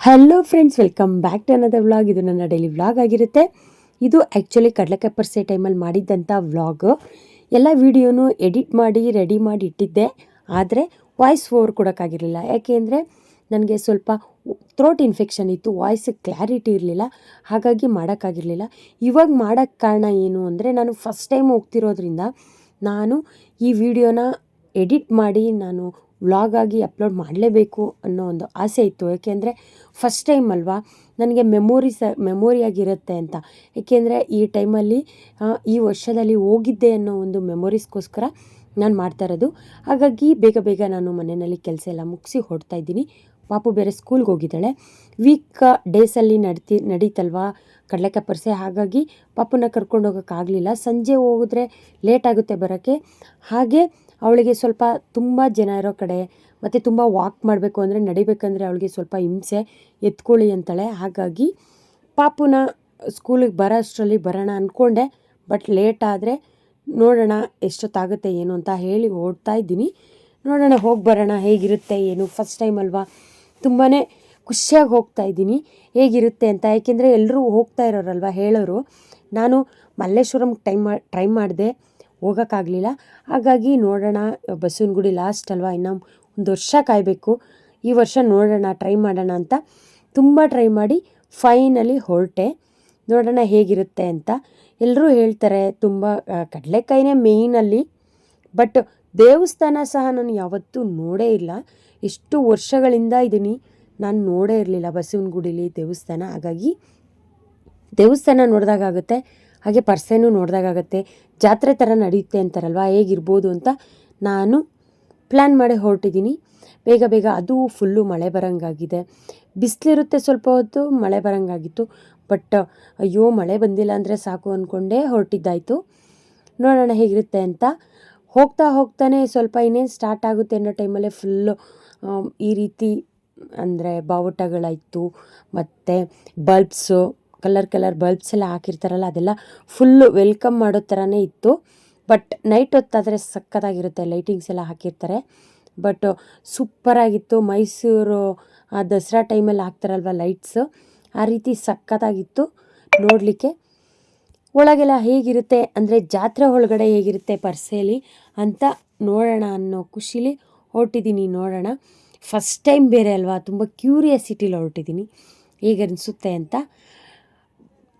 Hello friends, welcome back to another vlog. ಇದು ನನ್ನ daily vlog ಆಗಿರುತ್ತೆ. ಇದು ಆ್ಯಕ್ಚುಲಿ ಕಡಲೆಕಾಯಿ ಪರ್ಸೆ ಟೈಮಲ್ಲಿ ಮಾಡಿದ್ದಂಥ ವ್ಲಾಗು. ಎಲ್ಲ ವೀಡಿಯೋನು ಎಡಿಟ್ ಮಾಡಿ ರೆಡಿ ಮಾಡಿ ಇಟ್ಟಿದ್ದೆ, ಆದರೆ ವಾಯ್ಸ್ ಓವರ್ ಕೊಡೋಕ್ಕಾಗಿರಲಿಲ್ಲ. ಯಾಕೆ ಅಂದರೆ ನನಗೆ ಸ್ವಲ್ಪ ಥ್ರೋಟ್ ಇನ್ಫೆಕ್ಷನ್ ಇತ್ತು, ವಾಯ್ಸ್ ಕ್ಲಾರಿಟಿ ಇರಲಿಲ್ಲ, ಹಾಗಾಗಿ ಮಾಡೋಕ್ಕಾಗಿರಲಿಲ್ಲ. ಇವಾಗ ಮಾಡೋಕ್ಕೆ ಕಾರಣ ಏನು ಅಂದರೆ, ನಾನು ಫಸ್ಟ್ ಟೈಮ್ ಹೋಗ್ತಿರೋದ್ರಿಂದ ನಾನು ಈ ವಿಡಿಯೋನ ಎಡಿಟ್ ಮಾಡಿ ನಾನು ವ್ಲಾಗಾಗಿ ಅಪ್ಲೋಡ್ ಮಾಡಲೇಬೇಕು ಅನ್ನೋ ಒಂದು ಆಸೆ ಇತ್ತು. ಏಕೆಂದರೆ ಫಸ್ಟ್ ಟೈಮ್ ಅಲ್ವಾ, ನನಗೆ ಮೆಮೊರಿಯಾಗಿರುತ್ತೆ ಅಂತ. ಏಕೆಂದರೆ ಈ ಟೈಮಲ್ಲಿ ಈ ವರ್ಷದಲ್ಲಿ ಹೋಗಿದ್ದೆ ಅನ್ನೋ ಒಂದು ಮೆಮೊರೀಸ್ಗೋಸ್ಕರ ನಾನು ಮಾಡ್ತಾ ಇರೋದು. ಹಾಗಾಗಿ ಬೇಗ ಬೇಗ ನಾನು ಮನೆಯಲ್ಲಿ ಕೆಲಸ ಎಲ್ಲ ಮುಗಿಸಿ ಹೊರಡ್ತಾ ಇದ್ದೀನಿ. ಪಾಪು ಬೇರೆ ಸ್ಕೂಲ್ಗೆ ಹೋಗಿದ್ದಾಳೆ. ವೀಕ್ ಡೇಸಲ್ಲಿ ನಡೀತಲ್ವಾ ಕಡಲೆಕಾಯಿ ಪರ್ಸೆ, ಹಾಗಾಗಿ ಪಾಪುನ ಕರ್ಕೊಂಡು ಹೋಗೋಕ್ಕಾಗಲಿಲ್ಲ. ಸಂಜೆ ಹೋಗಿದ್ರೆ ಲೇಟ್ ಆಗುತ್ತೆ ಬರೋಕ್ಕೆ. ಹಾಗೆ ಅವಳಿಗೆ ಸ್ವಲ್ಪ ತುಂಬ ಜನ ಇರೋ ಕಡೆ ಮತ್ತು ತುಂಬ ವಾಕ್ ಮಾಡಬೇಕು ಅಂದರೆ, ನಡಿಬೇಕಂದ್ರೆ ಅವಳಿಗೆ ಸ್ವಲ್ಪ ಹಿಂಸೆ, ಎತ್ಕೊಳ್ಳಿ ಅಂತಾಳೆ. ಹಾಗಾಗಿ ಪಾಪುನ ಸ್ಕೂಲಿಗೆ ಬರೋ ಅಷ್ಟರಲ್ಲಿ ಬರೋಣ ಅಂದ್ಕೊಂಡೆ, ಬಟ್ ಲೇಟ್ ಆದರೆ ನೋಡೋಣ ಎಷ್ಟೊತ್ತಾಗುತ್ತೆ ಏನು ಅಂತ ಹೇಳಿ ಓಡ್ತಾ ಇದ್ದೀನಿ. ನೋಡೋಣ, ಹೋಗಿ ಬರೋಣ ಹೇಗಿರುತ್ತೆ ಏನು. ಫಸ್ಟ್ ಟೈಮ್ ಅಲ್ವಾ, ತುಂಬಾ ಖುಷಿಯಾಗಿ ಹೋಗ್ತಾ ಇದ್ದೀನಿ ಹೇಗಿರುತ್ತೆ ಅಂತ. ಏಕೆಂದರೆ ಎಲ್ಲರೂ ಹೋಗ್ತಾ ಇರೋರಲ್ವ ಹೇಳೋರು. ನಾನು ಮಲ್ಲೇಶ್ವರಂಗೆ ಟ್ರೈ ಮಾಡಿದೆ, ಹೋಗೋಕ್ಕಾಗಲಿಲ್ಲ. ಹಾಗಾಗಿ ನೋಡೋಣ, ಬಸವನಗುಡಿ ಲಾಸ್ಟ್ ಅಲ್ವಾ, ಇನ್ನು ಒಂದು ವರ್ಷ ಕಾಯಬೇಕು. ಈ ವರ್ಷ ನೋಡೋಣ, ಟ್ರೈ ಮಾಡೋಣ ಅಂತ ತುಂಬ ಟ್ರೈ ಮಾಡಿ ಫೈನಲಿ ಹೊರಟೆ. ನೋಡೋಣ ಹೇಗಿರುತ್ತೆ ಅಂತ. ಎಲ್ಲರೂ ಹೇಳ್ತಾರೆ ತುಂಬ ಕಡಲೆಕಾಯಿನೇ ಮೇಯ್ನಲ್ಲಿ, ಬಟ್ ದೇವಸ್ಥಾನ ಸಹ ನಾನು ಯಾವತ್ತೂ ನೋಡೇ ಇಲ್ಲ. ಎಷ್ಟು ವರ್ಷಗಳಿಂದ ಇದ್ದೀನಿ, ನಾನು ನೋಡೇ ಇರಲಿಲ್ಲ ಬಸವನಗುಡಿಲಿ ದೇವಸ್ಥಾನ. ಹಾಗಾಗಿ ದೇವಸ್ಥಾನ ನೋಡಿದಾಗುತ್ತೆ, ಹಾಗೆ ಪರ್ಸೆನೂ ನೋಡಿದಾಗುತ್ತೆ. ಜಾತ್ರೆ ಥರ ನಡೆಯುತ್ತೆ ಅಂತಾರಲ್ವ, ಹೇಗಿರ್ಬೋದು ಅಂತ ನಾನು ಪ್ಲ್ಯಾನ್ ಮಾಡಿ ಹೊರಟಿದ್ದೀನಿ ಬೇಗ ಬೇಗ. ಅದು ಫುಲ್ಲು ಮಳೆ ಬರೋಂಗಾಗಿದೆ, ಬಿಸಿಲಿರುತ್ತೆ ಸ್ವಲ್ಪ ಹೊತ್ತು, ಮಳೆ ಬರೋಂಗಾಗಿತ್ತು. ಬಟ್ ಅಯ್ಯೋ, ಮಳೆ ಬಂದಿಲ್ಲ ಅಂದರೆ ಸಾಕು ಅಂದ್ಕೊಂಡೇ ಹೊರಟಿದ್ದಾಯಿತು. ನೋಡೋಣ ಹೇಗಿರುತ್ತೆ ಅಂತ. ಹೋಗ್ತಾನೆ ಸ್ವಲ್ಪ ಇನ್ನೇನು ಸ್ಟಾರ್ಟ್ ಆಗುತ್ತೆ ಅನ್ನೋ ಟೈಮಲ್ಲೇ ಫುಲ್ಲು ಈ ರೀತಿ ಅಂದರೆ ಬಾವುಟಗಳಾಯಿತು, ಮತ್ತು ಬಲ್ಬ್ಸು, ಕಲರ್ ಬಲ್ಬ್ಸ್ ಎಲ್ಲ ಹಾಕಿರ್ತಾರಲ್ಲ, ಅದೆಲ್ಲ ಫುಲ್ಲು ವೆಲ್ಕಮ್ ಮಾಡೋ ಥರನೇ ಇತ್ತು. ಬಟ್ ನೈಟ್ ಹೊತ್ತಾದರೆ ಸಕ್ಕತ್ತಾಗಿರುತ್ತೆ, ಲೈಟಿಂಗ್ಸ್ ಎಲ್ಲ ಹಾಕಿರ್ತಾರೆ. ಬಟ್ ಸೂಪರಾಗಿತ್ತು. ಮೈಸೂರು ದಸರಾ ಟೈಮಲ್ಲಿ ಹಾಕ್ತಾರಲ್ವ ಲೈಟ್ಸು, ಆ ರೀತಿ ಸಕ್ಕತ್ತಾಗಿತ್ತು ನೋಡಲಿಕ್ಕೆ. ಒಳಗೆಲ್ಲ ಹೇಗಿರುತ್ತೆ ಅಂದರೆ, ಜಾತ್ರೆ ಒಳಗಡೆ ಹೇಗಿರುತ್ತೆ ಪರ್ಸೆಲಿ ಅಂತ ನೋಡೋಣ ಅನ್ನೋ ಖುಷಿಲಿ ಹೊರಟಿದ್ದೀನಿ. ನೋಡೋಣ, ಫಸ್ಟ್ ಟೈಮ್ ಬೇರೆ ಅಲ್ವಾ, ತುಂಬ ಕ್ಯೂರಿಯಾಸಿಟಿಲಿ ಹೊರಟಿದ್ದೀನಿ ಹೇಗೆ ಅನಿಸುತ್ತೆ ಅಂತ.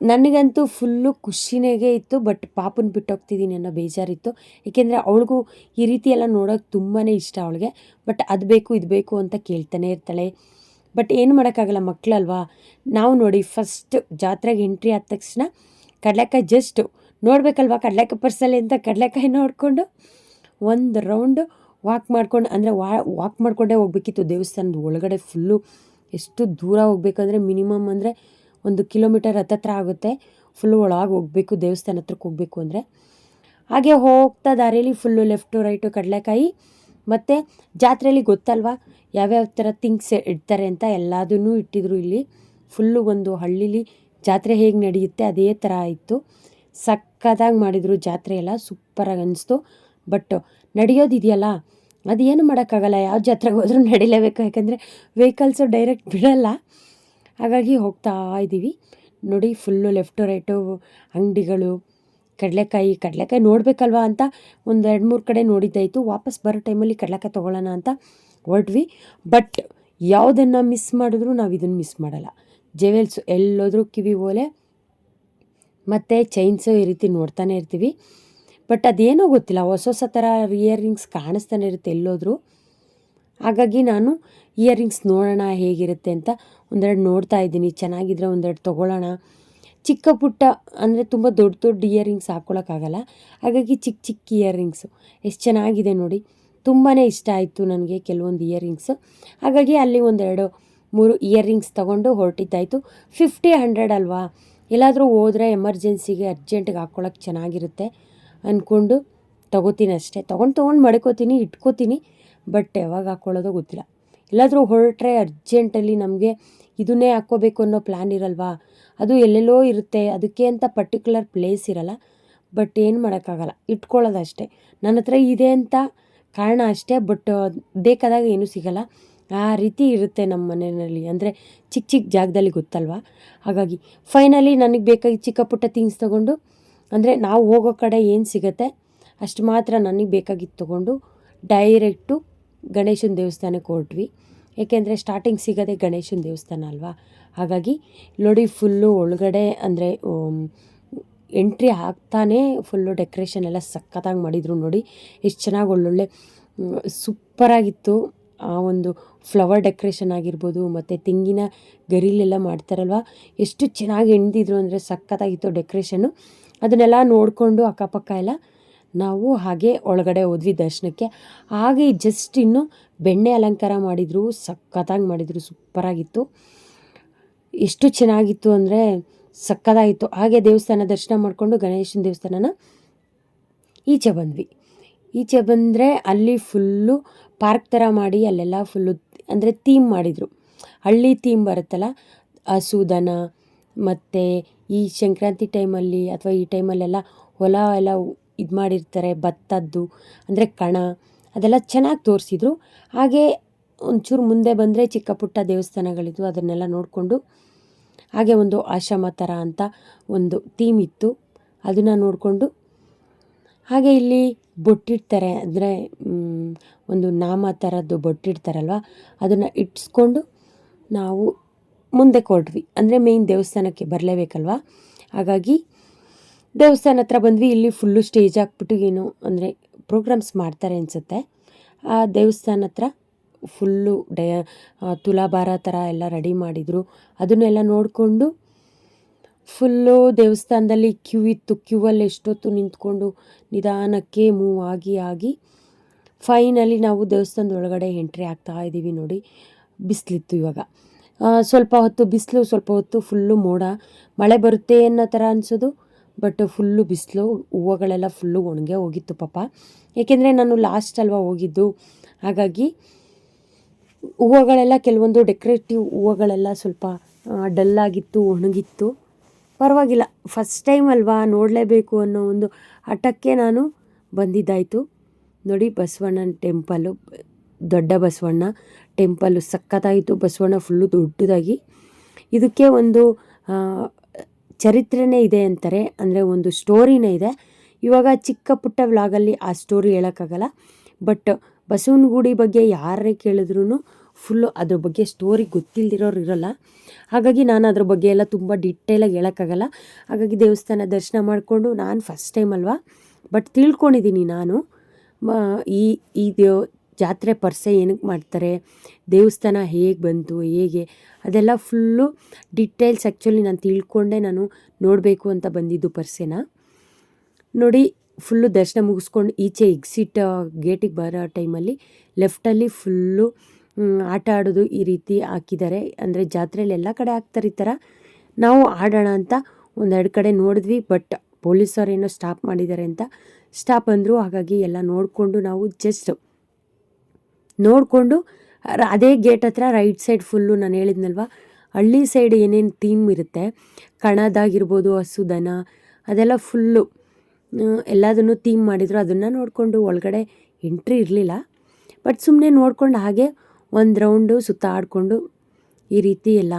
ನನಗಂತೂ ಫುಲ್ಲು ಖುಷಿನೇ ಇತ್ತು, ಬಟ್ ಪಾಪನ ಬಿಟ್ಟೋಗ್ತಿದ್ದೀನಿ ಅನ್ನೋ ಬೇಜಾರಿತ್ತು. ಏಕೆಂದರೆ ಅವಳಿಗೂ ಈ ರೀತಿ ಎಲ್ಲ ನೋಡೋಕೆ ತುಂಬಾ ಇಷ್ಟ ಅವಳಿಗೆ. ಬಟ್ ಅದು ಬೇಕು ಇದು ಬೇಕು ಅಂತ ಕೇಳ್ತಾನೆ ಇರ್ತಾಳೆ. ಬಟ್ ಏನು ಮಾಡೋಕ್ಕಾಗಲ್ಲ, ಮಕ್ಕಳಲ್ವಾ. ನಾವು ನೋಡಿ, ಫಸ್ಟ್ ಜಾತ್ರೆಗೆ ಎಂಟ್ರಿ ಆದ ತಕ್ಷಣ ಕಡಲೆಕಾಯಿ ಜಸ್ಟ್ ನೋಡಬೇಕಲ್ವ, ಕಡಲೆಕಾಯಿ ಪರ್ಸಲ್ಲಿ ಅಂತ ಕಡಲೆಕಾಯಿ ನೋಡಿಕೊಂಡು ಒಂದು ರೌಂಡು ವಾಕ್ ಮಾಡ್ಕೊಂಡು, ಅಂದರೆ ವಾಕ್ ಮಾಡಿಕೊಂಡೇ ಹೋಗ್ಬೇಕಿತ್ತು ದೇವಸ್ಥಾನದ ಒಳಗಡೆ. ಫುಲ್ಲು ಎಷ್ಟು ದೂರ ಹೋಗ್ಬೇಕಂದ್ರೆ ಮಿನಿಮಮ್ ಅಂದರೆ 1 ಕಿಲೋಮೀಟರ್ ಹತ್ತತ್ರ ಆಗುತ್ತೆ. ಫುಲ್ಲು ಒಳಗೆ ಹೋಗಬೇಕು ದೇವಸ್ಥಾನ ಹತ್ರಕ್ಕೆ ಹೋಗಬೇಕು ಅಂದರೆ. ಹಾಗೆ ಹೋಗ್ತಾ ದಾರಿಯಲ್ಲಿ ಫುಲ್ಲು ಲೆಫ್ಟು ರೈಟು ಕಡಲೆಕಾಯಿ. ಮತ್ತು ಜಾತ್ರೆಯಲ್ಲಿ ಗೊತ್ತಲ್ವಾ ಯಾವ್ಯಾವ ಥರ ಥಿಂಗ್ಸ್ ಇಡ್ತಾರೆ ಅಂತ, ಎಲ್ಲದನ್ನೂ ಇಟ್ಟಿದ್ರು ಇಲ್ಲಿ. ಫುಲ್ಲು ಒಂದು ಹಳ್ಳೀಲಿ ಜಾತ್ರೆ ಹೇಗೆ ನಡೆಯುತ್ತೆ ಅದೇ ಥರ ಇತ್ತು. ಸಕ್ಕತ್ತಾಗಿ ಮಾಡಿದರು ಜಾತ್ರೆ ಎಲ್ಲ, ಸೂಪರಾಗಿ ಅನಿಸ್ತು. ಬಟ್ ನಡೆಯೋದಿದೆಯಲ್ಲ, ಅದೇನು ಮಾಡೋಕ್ಕಾಗಲ್ಲ, ಯಾವ ಜಾತ್ರೆಗೆ ಹೋದರೂ ನಡಿಲೇಬೇಕು. ಯಾಕಂದರೆ ವೆಹಿಕಲ್ಸು ಡೈರೆಕ್ಟ್ ಬಿಡೋಲ್ಲ. ಹಾಗಾಗಿ ಹೋಗ್ತಾ ಇದ್ದೀವಿ ನೋಡಿ, ಫುಲ್ಲು ಲೆಫ್ಟು ರೈಟು ಅಂಗಡಿಗಳು, ಕಡಲೆಕಾಯಿ ನೋಡಬೇಕಲ್ವ ಅಂತ 1-2-3 ಕಡೆ ನೋಡಿದ್ದಾಯಿತು. ವಾಪಸ್ ಬರೋ ಟೈಮಲ್ಲಿ ಕಡಲೆಕಾಯಿ ತೊಗೊಳ್ಳೋಣ ಅಂತ ಹೊರಟ್ವಿ. ಬಟ್ ಯಾವುದನ್ನು ಮಿಸ್ ಮಾಡಿದ್ರು ನಾವು ಇದನ್ನು ಮಿಸ್ ಮಾಡಲ್ಲ. ಜೆವೆಲ್ಸು ಎಲ್ಲೋದ್ರೂ ಕಿವಿ ಓಲೆ ಮತ್ತು ಚೈನ್ಸು ಈ ರೀತಿ ನೋಡ್ತಾನೆ ಇರ್ತೀವಿ. ಬಟ್ ಅದೇನೋ ಗೊತ್ತಿಲ್ಲ, ಹೊಸ ಥರ ಇಯರಿಂಗ್ಸ್ ಕಾಣಿಸ್ತಾನೆ ಇರುತ್ತೆ ಎಲ್ಲೋದ್ರೂ. ಹಾಗಾಗಿ ನಾನು ಇಯರಿಂಗ್ಸ್ ನೋಡೋಣ ಹೇಗಿರುತ್ತೆ ಅಂತ ಒಂದೆರಡು ನೋಡ್ತಾ ಇದ್ದೀನಿ. ಚೆನ್ನಾಗಿದ್ರೆ ಒಂದೆರಡು ತೊಗೊಳ್ಳೋಣ. ಚಿಕ್ಕ ಪುಟ್ಟ ಅಂದರೆ ತುಂಬ ದೊಡ್ಡ ಇಯರಿಂಗ್ಸ್ ಹಾಕ್ಕೊಳಕ್ಕಾಗಲ್ಲ. ಹಾಗಾಗಿ ಚಿಕ್ಕ ಇಯರಿಂಗ್ಸು ಎಷ್ಟು ಚೆನ್ನಾಗಿದೆ ನೋಡಿ, ತುಂಬಾ ಇಷ್ಟ ಆಯಿತು ನನಗೆ ಕೆಲವೊಂದು ಇಯರಿಂಗ್ಸು. ಹಾಗಾಗಿ ಅಲ್ಲಿ 1-2-3 ಇಯರಿಂಗ್ಸ್ ತೊಗೊಂಡು ಹೊರಟಿದ್ದಾಯಿತು. 50-100 ಅಲ್ವಾ, ಎಲ್ಲಾದರೂ ಹೋದರೆ ಎಮರ್ಜೆನ್ಸಿಗೆ ಅರ್ಜೆಂಟಿಗೆ ಹಾಕ್ಕೊಳಕ್ಕೆ ಚೆನ್ನಾಗಿರುತ್ತೆ ಅಂದ್ಕೊಂಡು ತೊಗೋತೀನಿ ಅಷ್ಟೇ. ತೊಗೊಂಡು ಮಡ್ಕೋತೀನಿ, ಇಟ್ಕೋತೀನಿ. ಬಟ್ ಯಾವಾಗ ಹಾಕ್ಕೊಳ್ಳೋದೋ ಗೊತ್ತಿಲ್ಲ. ಎಲ್ಲಾದರೂ ಹೊರಟ್ರೆ ಅರ್ಜೆಂಟಲ್ಲಿ ನಮಗೆ ಇದನ್ನೇ ಹಾಕ್ಕೋಬೇಕು ಅನ್ನೋ ಪ್ಲ್ಯಾನ್ ಇರಲ್ವಾ, ಅದು ಎಲ್ಲೆಲ್ಲೋ ಇರುತ್ತೆ, ಅದಕ್ಕೆ ಅಂತ ಪರ್ಟಿಕ್ಯುಲರ್ ಪ್ಲೇಸ್ ಇರಲ್ಲ. ಬಟ್ ಏನು ಮಾಡೋಕ್ಕಾಗಲ್ಲ, ಇಟ್ಕೊಳ್ಳೋದಷ್ಟೇ. ನನ್ನ ಹತ್ರ ಇದೆ ಅಂತ ಕಾರಣ ಅಷ್ಟೇ. ಬಟ್ ಬೇಕಾದಾಗ ಏನೂ ಸಿಗಲ್ಲ. ಆ ರೀತಿ ಇರುತ್ತೆ ನಮ್ಮ ಮನೆಯಲ್ಲಿ. ಅಂದರೆ ಚಿಕ್ಕ ಚಿಕ್ಕ ಜಾಗದಲ್ಲಿ ಗೊತ್ತಲ್ವ. ಹಾಗಾಗಿ ಫೈನಲಿ ನನಗೆ ಬೇಕಾಗಿ ಚಿಕ್ಕ ಪುಟ್ಟ ಥಿಂಗ್ಸ್ ತೊಗೊಂಡು, ಅಂದರೆ ನಾವು ಹೋಗೋ ಕಡೆ ಏನು ಸಿಗುತ್ತೆ ಅಷ್ಟು ಮಾತ್ರ ನನಗೆ ಬೇಕಾಗಿದ್ದು ತೊಗೊಂಡು ಡೈರೆಕ್ಟು ಗಣೇಶನ ದೇವಸ್ಥಾನಕ್ಕೆ ಹೊರಟ್ವಿ. ಏಕೆಂದರೆ ಸ್ಟಾರ್ಟಿಂಗ್ ಸಿಗೋದೇ ಗಣೇಶನ ದೇವಸ್ಥಾನ ಅಲ್ವಾ. ಹಾಗಾಗಿ ನೋಡಿ ಫುಲ್ಲು ಒಳಗಡೆ ಅಂದರೆ ಎಂಟ್ರಿ ಆಗ್ತಾನೆ ಫುಲ್ಲು ಡೆಕೋರೇಷನ್ ಎಲ್ಲ ಸಖತ್ತಾಗಿ ಮಾಡಿದರು. ನೋಡಿ ಎಷ್ಟು ಚೆನ್ನಾಗಿ ಒಳ್ಳೊಳ್ಳೆ ಸೂಪರಾಗಿತ್ತು. ಆ ಒಂದು ಫ್ಲವರ್ ಡೆಕೋರೇಷನ್ ಆಗಿರ್ಬೋದು, ಮತ್ತು ತೆಂಗಿನ ಗರಿಲೆಲ್ಲ ಮಾಡ್ತಾರಲ್ವ, ಎಷ್ಟು ಚೆನ್ನಾಗಿ ಎಣ್ದಿದ್ರು ಅಂದರೆ ಸಖತ್ತಾಗಿತ್ತು ಡೆಕೋರೇಷನ್ನು. ಅದನ್ನೆಲ್ಲ ನೋಡಿಕೊಂಡು ಅಕ್ಕಪಕ್ಕ ಎಲ್ಲ ನಾವು ಹಾಗೆ ಒಳಗಡೆ ಹೋದ್ವಿ ದರ್ಶನಕ್ಕೆ. ಹಾಗೆ ಜಸ್ಟ್ ಇನ್ನು ಬೆಣ್ಣೆ ಅಲಂಕಾರ ಮಾಡಿದರು, ಸಖತ್ತಾಗಿ ಮಾಡಿದರು, ಸೂಪರಾಗಿತ್ತು. ಎಷ್ಟು ಚೆನ್ನಾಗಿತ್ತು ಅಂದರೆ ಸಖತ್ತಾಗಿತ್ತು. ಹಾಗೆ ದೇವಸ್ಥಾನ ದರ್ಶನ ಮಾಡಿಕೊಂಡು ಗಣೇಶನ ದೇವಸ್ಥಾನನ ಈಚೆ ಬಂದ್ವಿ. ಈಚೆ ಬಂದರೆ ಅಲ್ಲಿ ಫುಲ್ಲು ಪಾರ್ಕ್ ಥರ ಮಾಡಿ ಅಲ್ಲೆಲ್ಲ ಫುಲ್ಲು ಅಂದರೆ ಥೀಮ್ ಮಾಡಿದರು. ಹಳ್ಳಿ ಥೀಮ್ ಬರುತ್ತಲ್ಲ, ಹಸು ದನ, ಮತ್ತು ಈ ಸಂಕ್ರಾಂತಿ ಟೈಮಲ್ಲಿ ಅಥವಾ ಈ ಟೈಮಲ್ಲೆಲ್ಲ ಹೊಲ ಎಲ್ಲ ಇದು ಮಾಡಿರ್ತಾರೆ, ಭತ್ತದ್ದು ಅಂದರೆ ಕಣ, ಅದೆಲ್ಲ ಚೆನ್ನಾಗಿ ತೋರಿಸಿದ್ರು. ಹಾಗೆ ಒಂಚೂರು ಮುಂದೆ ಬಂದರೆ ಚಿಕ್ಕ ಪುಟ್ಟ ದೇವಸ್ಥಾನಗಳಿದ್ವು, ಅದನ್ನೆಲ್ಲ ನೋಡಿಕೊಂಡು ಹಾಗೆ ಒಂದು ಆಶ್ರಮ ಥರ ಅಂತ ಒಂದು ಥೀಮ್ ಇತ್ತು, ಅದನ್ನು ನೋಡಿಕೊಂಡು ಹಾಗೆ ಇಲ್ಲಿ ಬೊಟ್ಟಿಡ್ತಾರೆ, ಅಂದರೆ ಒಂದು ನಾಮ ಥರದ್ದು ಬೊಟ್ಟಿಡ್ತಾರಲ್ವ, ಅದನ್ನು ಇಟ್ಸ್ಕೊಂಡು ನಾವು ಮುಂದೆ ಕೊಟ್ವಿ. ಅಂದರೆ ಮೇಯ್ನ್ ದೇವಸ್ಥಾನಕ್ಕೆ ಬರಲೇಬೇಕಲ್ವ. ಹಾಗಾಗಿ ದೇವಸ್ಥಾನ ಹತ್ರ ಬಂದ್ವಿ. ಇಲ್ಲಿ ಫುಲ್ಲು ಸ್ಟೇಜ್ ಹಾಕ್ಬಿಟ್ಟು ಏನು ಅಂದರೆ ಪ್ರೋಗ್ರಾಮ್ಸ್ ಮಾಡ್ತಾರೆ ಅನಿಸುತ್ತೆ. ಆ ದೇವಸ್ಥಾನ ಹತ್ರ ಫುಲ್ಲು ತುಲಾಭಾರ ಥರ ಎಲ್ಲ ರೆಡಿ ಮಾಡಿದರು. ಅದನ್ನೆಲ್ಲ ನೋಡಿಕೊಂಡು ಫುಲ್ಲು ದೇವಸ್ಥಾನದಲ್ಲಿ ಕ್ಯೂ ಇತ್ತು. ಕ್ಯೂವಲ್ಲಿ ಎಷ್ಟೊತ್ತು ನಿಂತ್ಕೊಂಡು ನಿಧಾನಕ್ಕೆ ಮೂವ್ ಆಗಿ ಫೈನಲಿ ನಾವು ದೇವಸ್ಥಾನದ ಒಳಗಡೆ ಎಂಟ್ರಿ ಆಗ್ತಾ ಇದ್ದೀವಿ. ನೋಡಿ ಬಿಸಿಲಿತ್ತು ಇವಾಗ, ಸ್ವಲ್ಪ ಹೊತ್ತು ಬಿಸಿಲು, ಸ್ವಲ್ಪ ಹೊತ್ತು ಫುಲ್ಲು ಮೋಡ, ಮಳೆ ಬರುತ್ತೆ ಅನ್ನೋ ಥರ ಅನಿಸೋದು. ಬಟ್ ಫುಲ್ಲು ಬಿಸಿಲು, ಹೂವುಗಳೆಲ್ಲ ಫುಲ್ಲು ಒಣಗೆ ಹೋಗಿತ್ತು ಪಾಪ. ಏಕೆಂದರೆ ನಾನು ಲಾಸ್ಟ್ ಅಲ್ವಾ ಹೋಗಿದ್ದು, ಹಾಗಾಗಿ ಹೂವುಗಳೆಲ್ಲ ಕೆಲವೊಂದು ಡೆಕೋರೇಟಿವ್ ಹೂವುಗಳೆಲ್ಲ ಸ್ವಲ್ಪ ಡಲ್ಲಾಗಿತ್ತು, ಒಣಗಿತ್ತು. ಪರವಾಗಿಲ್ಲ, ಫಸ್ಟ್ ಟೈಮ್ ಅಲ್ವಾ ನೋಡಲೇಬೇಕು ಅನ್ನೋ ಒಂದು ಹಠಕ್ಕೆ ನಾನು ಬಂದಿದ್ದಾಯಿತು. ನೋಡಿ ಬಸವಣ್ಣನ ಟೆಂಪಲ್ಲು, ದೊಡ್ಡ ಬಸವಣ್ಣ ಟೆಂಪಲ್ಲು ಸಖತ್ತಾಯಿತು. ಬಸವಣ್ಣ ಫುಲ್ಲು ದೊಡ್ಡದಾಗಿ, ಇದಕ್ಕೆ ಒಂದು ಚರಿತ್ರೆನೇ ಇದೆ ಅಂತಾರೆ, ಅಂದರೆ ಒಂದು ಸ್ಟೋರಿನೇ ಇದೆ. ಇವಾಗ ಚಿಕ್ಕ ಪುಟ್ಟ ವ್ಲಾಗಲ್ಲಿ ಆ ಸ್ಟೋರಿ ಹೇಳೋಕ್ಕಾಗಲ್ಲ. ಬಟ್ ಬಸವನ ಗುಡಿ ಬಗ್ಗೆ ಯಾರನ್ನೇ ಕೇಳಿದ್ರೂ ಫುಲ್ಲು ಅದ್ರ ಬಗ್ಗೆ ಸ್ಟೋರಿ ಗೊತ್ತಿಲ್ಲದಿರೋರು ಇರೋಲ್ಲ. ಹಾಗಾಗಿ ನಾನು ಅದ್ರ ಬಗ್ಗೆ ಎಲ್ಲ ತುಂಬ ಡಿಟೇಲಾಗಿ ಹೇಳೋಕ್ಕಾಗಲ್ಲ. ಹಾಗಾಗಿ ದೇವಸ್ಥಾನ ದರ್ಶನ ಮಾಡಿಕೊಂಡು, ನಾನು ಫಸ್ಟ್ ಟೈಮ್ ಅಲ್ವಾ, ಬಟ್ ತಿಳ್ಕೊಂಡಿದ್ದೀನಿ ನಾನು ಈ ಜಾತ್ರೆ ಪರ್ಸೆ ಏನಕ್ಕೆ ಮಾಡ್ತಾರೆ, ದೇವಸ್ಥಾನ ಹೇಗೆ ಬಂತು, ಹೇಗೆ, ಅದೆಲ್ಲ ಫುಲ್ಲು ಡಿಟೇಲ್ಸ್ ಆ್ಯಕ್ಚುಲಿ ನಾನು ತಿಳ್ಕೊಂಡೆ ನಾನು ನೋಡಬೇಕು ಅಂತ ಬಂದಿದ್ದು ಪರ್ಸೆನ. ನೋಡಿ ಫುಲ್ಲು ದರ್ಶನ ಮುಗಿಸ್ಕೊಂಡು ಈಚೆ ಎಕ್ಸಿಟ್ ಗೇಟಿಗೆ ಬರೋ ಟೈಮಲ್ಲಿ ಲೆಫ್ಟಲ್ಲಿ ಫುಲ್ಲು ಆಟ ಆಡೋದು ಈ ರೀತಿ ಹಾಕಿದ್ದಾರೆ. ಅಂದರೆ ಜಾತ್ರೆಯಲ್ಲಿ ಎಲ್ಲ ಕಡೆ ಹಾಕ್ತಾರೆ ಈ ಥರ. ನಾವು ಆಡೋಣ ಅಂತ ಒಂದೆರಡು ಕಡೆ ನೋಡಿದ್ವಿ, ಬಟ್ ಪೊಲೀಸವ್ರು ಏನೋ ಸ್ಟಾಪ್ ಮಾಡಿದ್ದಾರೆ ಅಂತ ಸ್ಟಾಪ್ ಅಂದರು. ಹಾಗಾಗಿ ಎಲ್ಲ ನೋಡಿಕೊಂಡು ನಾವು ಜಸ್ಟ್ ನೋಡಿಕೊಂಡು ಅದೇ ಗೇಟ್ ಹತ್ರ ರೈಟ್ ಸೈಡ್ ಫುಲ್ಲು ನಾನು ಹೇಳಿದ್ನಲ್ವ, ಹಳ್ಳಿ ಸೈಡ್ ಏನೇನು ಥೀಮ್ ಇರುತ್ತೆ, ಕಣದಾಗಿರ್ಬೋದು, ಹಸು ದನ, ಅದೆಲ್ಲ ಫುಲ್ಲು ಎಲ್ಲದನ್ನು ಥೀಮ್ ಮಾಡಿದರು. ಅದನ್ನು ನೋಡಿಕೊಂಡು ಒಳಗಡೆ ಎಂಟ್ರಿ ಇರಲಿಲ್ಲ, ಬಟ್ ಸುಮ್ಮನೆ ನೋಡ್ಕೊಂಡು ಹಾಗೆ ಒಂದು ರೌಂಡು ಸುತ್ತಾಡಿಕೊಂಡು ಈ ರೀತಿ ಎಲ್ಲ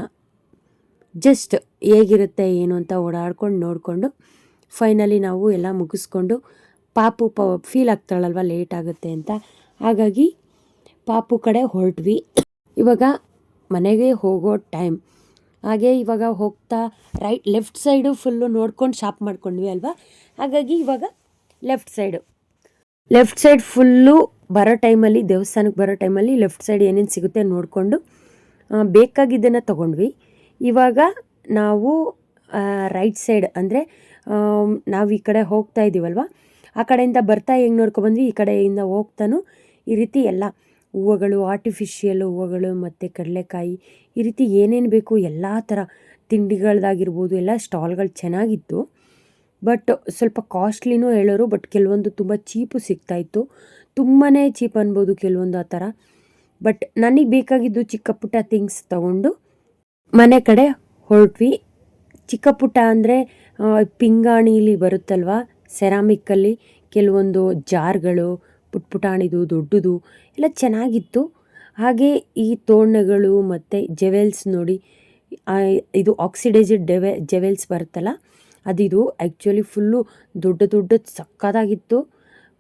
ಜಸ್ಟ್ ಹೇಗಿರುತ್ತೆ ಏನು ಅಂತ ಓಡಾಡ್ಕೊಂಡು ನೋಡಿಕೊಂಡು ಫೈನಲಿ ನಾವು ಎಲ್ಲ ಮುಗಿಸ್ಕೊಂಡು ಪಾಪು ಫೀಲ್ ಆಗ್ತಾಳಲ್ವ ಲೇಟ್ ಆಗುತ್ತೆ ಅಂತ, ಹಾಗಾಗಿ ಪಾಪು ಕಡೆ ಹೊರಟ್ವಿ. ಇವಾಗ ಮನೆಗೆ ಹೋಗೋ ಟೈಮ್. ಹಾಗೆ ಇವಾಗ ಹೋಗ್ತಾ ಲೆಫ್ಟ್ ಸೈಡು ಫುಲ್ಲು ನೋಡ್ಕೊಂಡು ಶಾಪ್ ಮಾಡ್ಕೊಂಡ್ವಿ ಅಲ್ವಾ. ಹಾಗಾಗಿ ಇವಾಗ ಲೆಫ್ಟ್ ಸೈಡ್ ಫುಲ್ಲು ಬರೋ ಟೈಮಲ್ಲಿ, ದೇವಸ್ಥಾನಕ್ಕೆ ಬರೋ ಟೈಮಲ್ಲಿ ಲೆಫ್ಟ್ ಸೈಡ್ ಏನೇನು ಸಿಗುತ್ತೆ ನೋಡಿಕೊಂಡು ಬೇಕಾಗಿದ್ದನ್ನು ತೊಗೊಂಡ್ವಿ. ಇವಾಗ ನಾವು ರೈಟ್ ಸೈಡ್, ಅಂದರೆ ನಾವು ಈ ಕಡೆ ಹೋಗ್ತಾ ಇದ್ದೀವಲ್ವ, ಆ ಕಡೆಯಿಂದ ಬರ್ತಾ ಹೆಂಗೆ ನೋಡ್ಕೊಬಂದ್ವಿ, ಈ ಕಡೆಯಿಂದ ಹೋಗ್ತಾನು ಈ ರೀತಿ ಎಲ್ಲ ಹೂವುಗಳು, ಆರ್ಟಿಫಿಷಿಯಲ್ ಹೂವುಗಳು ಮತ್ತು ಕಡಲೆಕಾಯಿ, ಈ ರೀತಿ ಏನೇನು ಬೇಕು ಎಲ್ಲ ಥರ ತಿಂಡಿಗಳದಾಗಿರ್ಬೋದು ಎಲ್ಲ ಸ್ಟಾಲ್ಗಳು ಚೆನ್ನಾಗಿತ್ತು. ಬಟ್ ಸ್ವಲ್ಪ ಕಾಸ್ಟ್ಲಿನೂ ಹೇಳೋರು, ಬಟ್ ಕೆಲವೊಂದು ತುಂಬ ಚೀಪು ಸಿಗ್ತಾಯಿತ್ತು. ತುಂಬಾ ಚೀಪ್ ಅನ್ಬೋದು ಕೆಲವೊಂದು ಆ ಥರ. ಬಟ್ ನನಗೆ ಬೇಕಾಗಿದ್ದು ಚಿಕ್ಕ ಪುಟ್ಟ ಥಿಂಗ್ಸ್ ತೊಗೊಂಡು ಮನೆ ಕಡೆ ಹೊರಟ್ವಿ. ಚಿಕ್ಕ ಪುಟ್ಟ ಅಂದರೆ ಪಿಂಗಾಣಿಲಿ ಬರುತ್ತಲ್ವ, ಸೆರಾಮಿಕ್ಕಲ್ಲಿ ಕೆಲವೊಂದು ಜಾರ್ಗಳು, ಪುಟಾಣಿದು ದೊಡ್ಡದು ಎಲ್ಲ ಚೆನ್ನಾಗಿತ್ತು. ಹಾಗೆ ಈ ತೋರಣಗಳು ಮತ್ತು ಜೆವೆಲ್ಸ್ ನೋಡಿ, ಇದು ಆಕ್ಸಿಡೈಸ್ಡ್ ಜೆವೆಲ್ಸ್ ಬರುತ್ತಲ್ಲ ಅದಿದು. ಆ್ಯಕ್ಚುಲಿ ಫುಲ್ಲು ದೊಡ್ಡ ಸಕ್ಕತ್ತಾಗಿತ್ತು.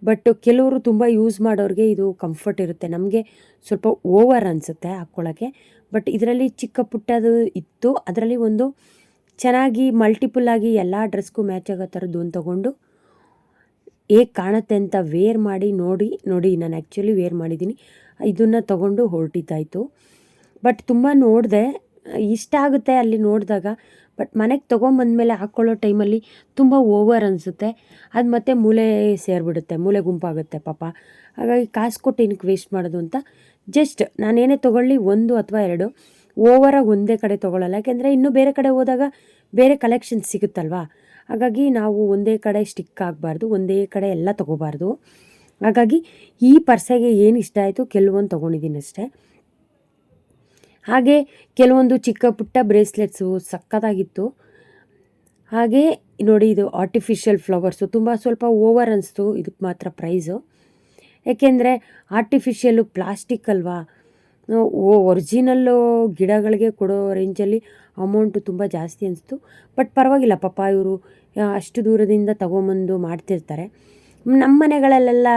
ಬಟ್ ಕೆಲವರು ತುಂಬ ಯೂಸ್ ಮಾಡೋರಿಗೆ ಇದು ಕಂಫರ್ಟ್ ಇರುತ್ತೆ, ನಮಗೆ ಸ್ವಲ್ಪ ಓವರ್ ಅನಿಸುತ್ತೆ ಹಾಕ್ಕೊಳ್ಳೋಕ್ಕೆ. ಬಟ್ ಇದರಲ್ಲಿ ಚಿಕ್ಕ ಪುಟ್ಟದು ಇತ್ತು, ಅದರಲ್ಲಿ ಒಂದು ಚೆನ್ನಾಗಿ ಮಲ್ಟಿಪಲ್ ಆಗಿ ಎಲ್ಲ ಡ್ರೆಸ್ಗೂ ಮ್ಯಾಚ್ ಆಗೋ ಥರದ್ದು ಒಂದು ತೊಗೊಂಡು ಹೇಗೆ ಕಾಣುತ್ತೆ ಅಂತ ವೇರ್ ಮಾಡಿ ನೋಡಿ ನಾನು ಆ್ಯಕ್ಚುಲಿ ವೇರ್ ಮಾಡಿದ್ದೀನಿ. ಇದನ್ನು ತೊಗೊಂಡು ಹೊರಟಿದ್ದಾಯಿತು. ಬಟ್ ತುಂಬ ನೋಡಿದೆ, ಇಷ್ಟ ಆಗುತ್ತೆ ಅಲ್ಲಿ ನೋಡಿದಾಗ. ಬಟ್ ಮನೆಗೆ ತೊಗೊಂಬಂದಮೇಲೆ ಹಾಕ್ಕೊಳ್ಳೋ ಟೈಮಲ್ಲಿ ತುಂಬ ಓವರ್ ಅನಿಸುತ್ತೆ. ಅದು ಮತ್ತೆ ಮೂಲೆ ಸೇರಿಬಿಡುತ್ತೆ, ಮೂಲೆ ಗುಂಪಾಗುತ್ತೆ ಪಾಪ. ಹಾಗಾಗಿ ಕಾಸು ಕೊಟ್ಟು ಏನಕ್ಕೆ ವೇಸ್ಟ್ ಮಾಡೋದು ಅಂತ ಜಸ್ಟ್ ನಾನೇನೇ ತೊಗೊಳ್ಳಿ 1 ಅಥವಾ 2 ಓವರಾಗಿ ಒಂದೇ ಕಡೆ ತೊಗೊಳ್ಳಲ್ಲ. ಯಾಕೆಂದರೆ ಇನ್ನೂ ಬೇರೆ ಕಡೆ ಹೋದಾಗ ಬೇರೆ ಕಲೆಕ್ಷನ್ ಸಿಗುತ್ತಲ್ವ. ಹಾಗಾಗಿ ನಾವು ಒಂದೇ ಕಡೆ ಸ್ಟಿಕ್ ಆಗಬಾರ್ದು, ಒಂದೇ ಕಡೆ ಎಲ್ಲ ತೊಗೋಬಾರ್ದು. ಹಾಗಾಗಿ ಈ ಪರ್ಸೆಗೆ ಏನು ಇಷ್ಟ ಆಯಿತು ಕೆಲವೊಂದು ತೊಗೊಂಡಿದ್ದೀನಿ ಅಷ್ಟೇ. ಹಾಗೆ ಕೆಲವೊಂದು ಚಿಕ್ಕ ಪುಟ್ಟ ಬ್ರೇಸ್ಲೆಟ್ಸು ಸಕ್ಕತ್ತಾಗಿತ್ತು. ಹಾಗೆ ನೋಡಿ, ಇದು ಆರ್ಟಿಫಿಷಿಯಲ್ ಫ್ಲವರ್ಸು ತುಂಬ ಸ್ವಲ್ಪ ಓವರ್ ಅನಿಸ್ತು ಇದಕ್ಕೆ ಮಾತ್ರ ಪ್ರೈಸು. ಏಕೆಂದರೆ ಆರ್ಟಿಫಿಷಿಯಲ್ಲು ಪ್ಲಾಸ್ಟಿಕ್ ಅಲ್ವಾ, ಒರಿಜಿನಲ್ಲು ಗಿಡಗಳಿಗೆ ಕೊಡೋ ರೇಂಜಲ್ಲಿ ಅಮೌಂಟು ತುಂಬ ಜಾಸ್ತಿ ಅನಿಸ್ತು. ಬಟ್ ಪರವಾಗಿಲ್ಲ ಪಾಪ, ಇವರು ಅಷ್ಟು ದೂರದಿಂದ ತೊಗೊಂಬಂದು ಮಾಡ್ತಿರ್ತಾರೆ. ನಮ್ಮ ಮನೆಗಳಲ್ಲೆಲ್ಲ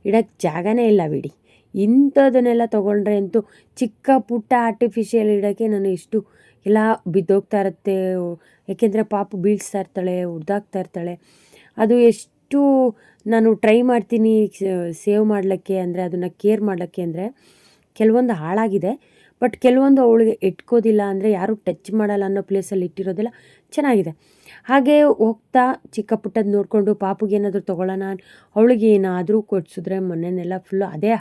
ಇಡೋಕ್ಕೆ ಜಾಗನೇ ಇಲ್ಲ ಬಿಡಿ. ಇಂಥದನ್ನೆಲ್ಲ ತೊಗೊಂಡ್ರೆ ಅಂತೂ ಚಿಕ್ಕ ಪುಟ್ಟ ಆರ್ಟಿಫಿಷಿಯಲ್ ಇಡೋಕ್ಕೆ ನಾನು ಎಷ್ಟು ಎಲ್ಲ ಬಿದ್ದೋಗ್ತಾ ಇರುತ್ತೆ. ಏಕೆಂದರೆ ಪಾಪು ಬೀಳಿಸ್ತಾ ಇರ್ತಾಳೆ, ಹೊಡ್ದಾಕ್ತಾ ಇರ್ತಾಳೆ. ಅದು ಎಷ್ಟು ನಾನು ಟ್ರೈ ಮಾಡ್ತೀನಿ ಸೇವ್ ಮಾಡಲಿಕ್ಕೆ, ಅಂದರೆ ಅದನ್ನು ಕೇರ್ ಮಾಡಲಿಕ್ಕೆ. ಅಂದರೆ ಕೆಲವೊಂದು ಹಾಳಾಗಿದೆ, ಬಟ್ ಕೆಲವೊಂದು ಅವಳಿಗೆ ಇಟ್ಕೋದಿಲ್ಲ, ಅಂದರೆ ಯಾರೂ ಟಚ್ ಮಾಡಲ್ಲ ಅನ್ನೋ ಪ್ಲೇಸಲ್ಲಿ ಇಟ್ಟಿರೋದಿಲ್ಲ, ಚೆನ್ನಾಗಿದೆ. ಹಾಗೆ ಹೋಗ್ತಾ ಚಿಕ್ಕ ಪುಟ್ಟದ್ದು ನೋಡಿಕೊಂಡು ಪಾಪುಗೆ ಏನಾದರೂ ತೊಗೊಳ್ಳೋಣ, ಅವಳಿಗೆ ಏನಾದರೂ ಕೊಡಿಸಿದ್ರೆ ಮನೆಯೆಲ್ಲ ಫುಲ್ಲು ಅದೇ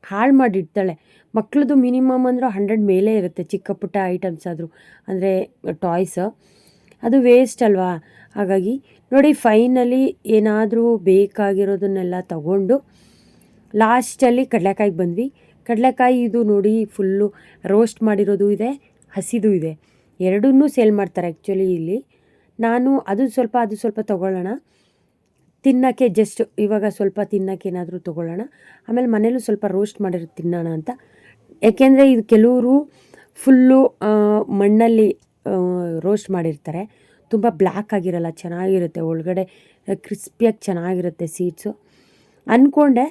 ಹಾಳು ಮಾಡಿಡ್ತಾಳೆ. ಮಕ್ಕಳದು ಮಿನಿಮಮ್ ಅಂದರೂ 100 ಮೇಲೆ ಇರುತ್ತೆ, ಚಿಕ್ಕ ಪುಟ್ಟ ಐಟಮ್ಸ್ ಆದರೂ, ಅಂದರೆ ಟಾಯ್ಸ್. ಅದು ವೇಸ್ಟ್ ಅಲ್ವಾ. ಹಾಗಾಗಿ ನೋಡಿ, ಫೈನಲಿ ಏನಾದರೂ ಬೇಕಾಗಿರೋದನ್ನೆಲ್ಲ ತಗೊಂಡು ಲಾಸ್ಟಲ್ಲಿ ಕಡಲೆಕಾಯಿಗೆ ಬಂದ್ವಿ. ಕಡಲೆಕಾಯಿ ಇದು ನೋಡಿ ಫುಲ್ಲು ರೋಸ್ಟ್ ಮಾಡಿರೋದು ಇದೆ, ಹಸಿದು ಇದೆ, ಎರಡನ್ನೂ ಸೇಲ್ ಮಾಡ್ತಾರೆ ಆ್ಯಕ್ಚುಲಿ ಇಲ್ಲಿ. ನಾನು ಅದು ಸ್ವಲ್ಪ ತೊಗೊಳ್ಳೋಣ ತಿನ್ನೋಕ್ಕೆ, ಜಸ್ಟ್ ಇವಾಗ ಸ್ವಲ್ಪ ತಿನ್ನೋಕ್ಕೆ ಏನಾದರೂ ತೊಗೊಳ್ಳೋಣ, ಆಮೇಲೆ ಮನೇಲೂ ಸ್ವಲ್ಪ ರೋಸ್ಟ್ ಮಾಡಿರೋದು ತಿನ್ನೋಣ ಅಂತ. ಯಾಕೆಂದರೆ ಇದು ಕೆಲವರು ಫುಲ್ಲು ಮಣ್ಣಲ್ಲಿ ರೋಸ್ಟ್ ಮಾಡಿರ್ತಾರೆ, ತುಂಬ ಬ್ಲ್ಯಾಕ್ ಆಗಿರಲ್ಲ, ಚೆನ್ನಾಗಿರುತ್ತೆ, ಒಳಗಡೆ ಕ್ರಿಸ್ಪಿಯಾಗಿ ಚೆನ್ನಾಗಿರುತ್ತೆ ಸೀಡ್ಸು ಅಂದ್ಕೊಂಡೆ.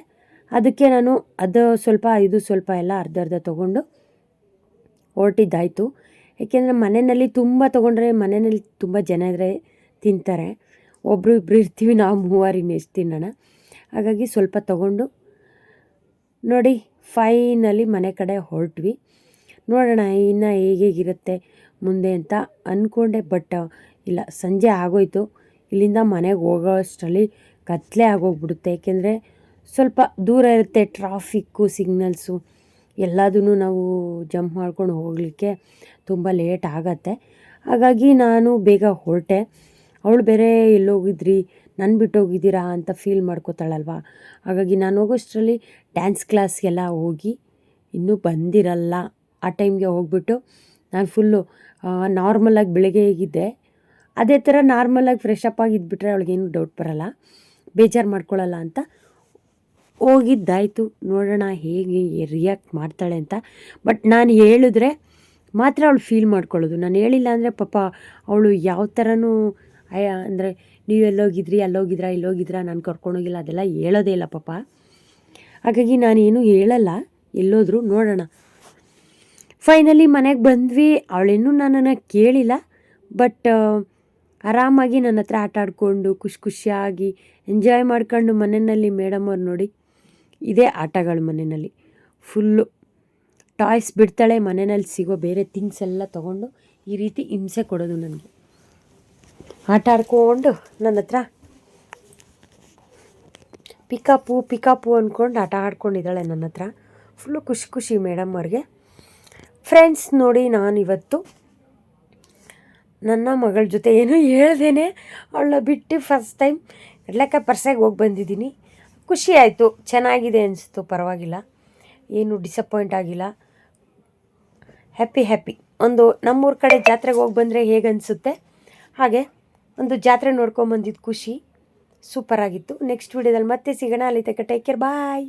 ಅದಕ್ಕೆ ನಾನು ಅದು ಸ್ವಲ್ಪ ಇದು ಸ್ವಲ್ಪ ಎಲ್ಲ ಅರ್ಧ ತೊಗೊಂಡು ಹೊರಟಿದ್ದಾಯಿತು. ಏಕೆಂದರೆ ಮನೆಯಲ್ಲಿ ತುಂಬ ತೊಗೊಂಡ್ರೆ ಮನೆಯಲ್ಲಿ ತುಂಬ ಜನ ಇದ್ದರೆ ತಿಂತಾರೆ, ಒಬ್ಬರು ಇಬ್ಬರು ಇರ್ತೀವಿ, ನಾವು 3 ಇನ್ನೆಷ್ಟು ತಿನ್ನೋಣ. ಹಾಗಾಗಿ ಸ್ವಲ್ಪ ತೊಗೊಂಡು ನೋಡಿ ಫೈನಲಿ ಮನೆ ಕಡೆ ಹೊರಟ್ವಿ. ನೋಡೋಣ ಇನ್ನು ಹೇಗಿರುತ್ತೆ ಮುಂದೆ ಅಂತ ಅಂದ್ಕೊಂಡೆ. ಬಟ್ ಇಲ್ಲ, ಸಂಜೆ ಆಗೋಯ್ತು. ಇಲ್ಲಿಂದ ಮನೆಗೆ ಹೋಗೋ ಅಷ್ಟರಲ್ಲಿ ಕತ್ತಲೆ ಆಗೋಗ್ಬಿಡುತ್ತೆ. ಏಕೆಂದರೆ ಸ್ವಲ್ಪ ದೂರ ಇರುತ್ತೆ, ಟ್ರಾಫಿಕ್ಕು, ಸಿಗ್ನಲ್ಸು ಎಲ್ಲದೂ ನಾವು ಜಂಪ್ ಮಾಡ್ಕೊಂಡು ಹೋಗಲಿಕ್ಕೆ ತುಂಬ ಲೇಟ್ ಆಗತ್ತೆ. ಹಾಗಾಗಿ ನಾನು ಬೇಗ ಹೊರಟೆ. ಅವಳು ಬೇರೆ ಎಲ್ಲೋಗಿದ್ರಿ, ನನ್ನ ಬಿಟ್ಟೋಗಿದ್ದೀರಾ ಅಂತ ಫೀಲ್ ಮಾಡ್ಕೋತಾಳಲ್ವ. ಹಾಗಾಗಿ ನಾನು ಹೋಗೋಷ್ಟರಲ್ಲಿ ಡ್ಯಾನ್ಸ್ ಕ್ಲಾಸ್ಗೆಲ್ಲ ಹೋಗಿ ಇನ್ನೂ ಬಂದಿರಲ್ಲ. ಆ ಟೈಮ್ಗೆ ಹೋಗ್ಬಿಟ್ಟು ನಾನು ಫುಲ್ಲು ನಾರ್ಮಲಾಗಿ ಬೆಳಗ್ಗೆ ಹೇಗಿದ್ದೆ ಅದೇ ಥರ ನಾರ್ಮಲಾಗಿ ಫ್ರೆಶ್ ಅಪ್ ಆಗಿ ಇದ್ಬಿಟ್ರೆ ಅವಳಿಗೇನು ಡೌಟ್ ಬರೋಲ್ಲ, ಬೇಜಾರು ಮಾಡ್ಕೊಳ್ಳಲ್ಲ ಅಂತ ಹೋಗಿದ್ದಾಯಿತು. ನೋಡೋಣ ಹೇಗೆ ರಿಯಾಕ್ಟ್ ಮಾಡ್ತಾಳೆ ಅಂತ. ಬಟ್ ನಾನು ಹೇಳಿದ್ರೆ ಮಾತ್ರ ಅವಳು ಫೀಲ್ ಮಾಡ್ಕೊಳ್ಳೋದು, ನಾನು ಹೇಳಿಲ್ಲ ಅಂದರೆ ಪಾಪ ಅವಳು ಯಾವ ಥರನೂ ಅಂದರೆ ನೀವು ಎಲ್ಲೋಗಿದ್ರಿ, ಅಲ್ಲೋಗಿದ್ರಾ, ಇಲ್ಲೋಗಿದ್ರಾ, ನಾನು ಕರ್ಕೊಂಡೋಗಿಲ್ಲ, ಅದೆಲ್ಲ ಹೇಳೋದೇ ಇಲ್ಲ ಪಾಪ. ಹಾಗಾಗಿ ನಾನೇನು ಹೇಳಲ್ಲ, ಎಲ್ಲೋದ್ರು ನೋಡೋಣ. ಫೈನಲಿ ಮನೆಗೆ ಬಂದ್ವಿ. ಅವಳೇನು ನನ್ನನ್ನು ಕೇಳಿಲ್ಲ, ಬಟ್ ಆರಾಮಾಗಿ ನನ್ನ ಹತ್ರ ಆಟ ಆಡಿಕೊಂಡು ಖುಷಿಯಾಗಿ ಎಂಜಾಯ್ ಮಾಡ್ಕೊಂಡು ಮನೆಯಲ್ಲಿ ಮೇಡಮ್ ಅವ್ರು ನೋಡಿ ಇದೇ ಆಟಗಳು ಮನೆಯಲ್ಲಿ ಫುಲ್ಲು ಟಾಯ್ಸ್ ಬಿಡ್ತಾಳೆ. ಮನೆಯಲ್ಲಿ ಸಿಗೋ ಬೇರೆ ಥಿಂಗ್ಸ್ ಎಲ್ಲ ತೊಗೊಂಡು ಈ ರೀತಿ ಹಿಂಸೆ ಕೊಡೋದು ನನಗೆ. ಆಟ ಆಡ್ಕೊಂಡು ನನ್ನ ಹತ್ರ ಪಿಕಾಪು ಅಂದ್ಕೊಂಡು ಆಟ ಆಡ್ಕೊಂಡಿದ್ದಾಳೆ ನನ್ನ ಹತ್ರ. ಫುಲ್ಲು ಖುಷಿ ಮೇಡಮ್ ಅವ್ರಿಗೆ. ಫ್ರೆಂಡ್ಸ್ ನೋಡಿ, ನಾನಿವತ್ತು ನನ್ನ ಮಗಳ ಜೊತೆ ಏನೂ ಹೇಳ್ದೇನೆ ಅವಳನ್ನ ಬಿಟ್ಟು ಫಸ್ಟ್ ಟೈಮ್ ಕಡಲೆಕಾಯಿ ಪರ್ಸೆಗೆ ಹೋಗಿ ಬಂದಿದ್ದೀನಿ. ಖುಷಿ ಆಯಿತು, ಚೆನ್ನಾಗಿದೆ ಅನಿಸ್ತು, ಪರವಾಗಿಲ್ಲ, ಏನು ಡಿಸಪಾಯಿಂಟ್ ಆಗಿಲ್ಲ. ಹ್ಯಾಪಿ. ಒಂದು ನಮ್ಮೂರ ಕಡೆ ಜಾತ್ರೆಗೆ ಹೋಗಿ ಬಂದರೆ ಹೇಗೆ ಅನಿಸುತ್ತೆ ಹಾಗೆ ಒಂದು ಜಾತ್ರೆ ನೋಡ್ಕೊಂಬಂದಿದ್ದು ಖುಷಿ ಸೂಪರಾಗಿತ್ತು. ನೆಕ್ಸ್ಟ್ ವೀಡಿಯೋದಲ್ಲಿ ಮತ್ತೆ ಸಿಗೋಣ. ಅಲ್ಲಿ ತನಕ ಟೇಕ್ ಕೇರ್, ಬಾಯ್.